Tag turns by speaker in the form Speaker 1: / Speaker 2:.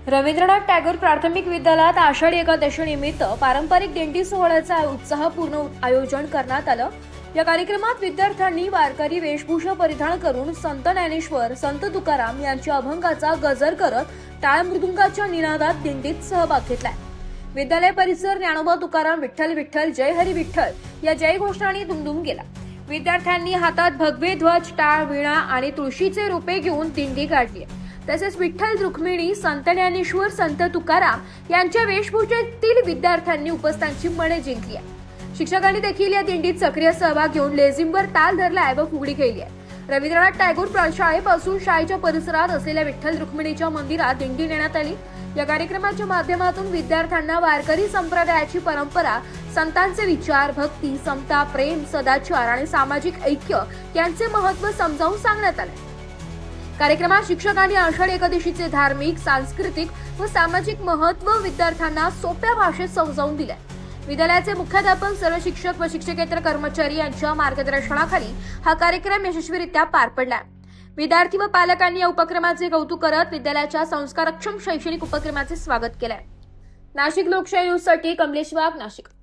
Speaker 1: रवींद्रनाथ टागोर प्राथमिक विद्यालयात आषाढी एकादशी निमित्त पारंपरिक दिंडी सोहळ्याचे उत्साहपूर्ण आयोजन करण्यात आलं। या कार्यक्रमात विद्यार्थ्यांनी वारकरी वेशभूषा परिधान करून संत ज्ञानेश्वर, संत तुकाराम यांच्या अभंगाचा गजर करत टाळ मृदुंगाच्या निनादात दिंडीत सहभाग घेतलाय। विद्यालय परिसर ज्ञानोबा तुकाराम विठ्ठल विठ्ठल जय हरी विठ्ठल या जय घोषणाने दुमदुम गेला। विद्यार्थ्यांनी हातात भगवे ध्वज, टाळ, वीणा आणि तुळशीचे रोपे घेऊन दिंडी काढली। तसेच विठ्ठल, रुक्मिणी, संत ज्ञानेश्वर, संत तुकाराम यांच्या वेशभूषेतील विद्यार्थ्यांनी उपस्थितांची मने जिंकली आहे। शिक्षकांनी देखील या दिंडीत सक्रिय सहभाग घेऊन लेझिमवर ताल धरलाय व फुगडी खेळली आहे। रवींद्रनाथ टागोर शाळेपासून शाळेच्या परिसरात असलेल्या विठ्ठल रुक्मिणीच्या मंदिरात दिंडी नेण्यात आली। या कार्यक्रमाच्या माध्यमातून विद्यार्थ्यांना वारकरी संप्रदायाची परंपरा, संतांचे विचार, भक्ती, समता, प्रेम, सदाचार आणि सामाजिक ऐक्य यांचे महत्त्व समजावून सांगण्यात आले। कार्यक्रमात शिक्षकांनी आषाढी एकादशीचे धार्मिक, सांस्कृतिक व सामाजिक महत्त्व विद्यार्थ्यांना सोप्या भाषेत समजावून दिले। विद्यालयाचे मुख्याध्यापक, सर्व शिक्षक व शिक्षकेतर कर्मचारी यांच्या मार्गदर्शनाखाली हा कार्यक्रम यशस्वीरित्या पार पडला। विद्यार्थी व पालकांनी या उपक्रमाचे कौतुक करत विद्यालयाच्या संस्कारक्षम शैक्षणिक उपक्रमाचे स्वागत केले। नाशिक लोकशाही न्यूजसाठी कमलेश वाघ, नाशिक।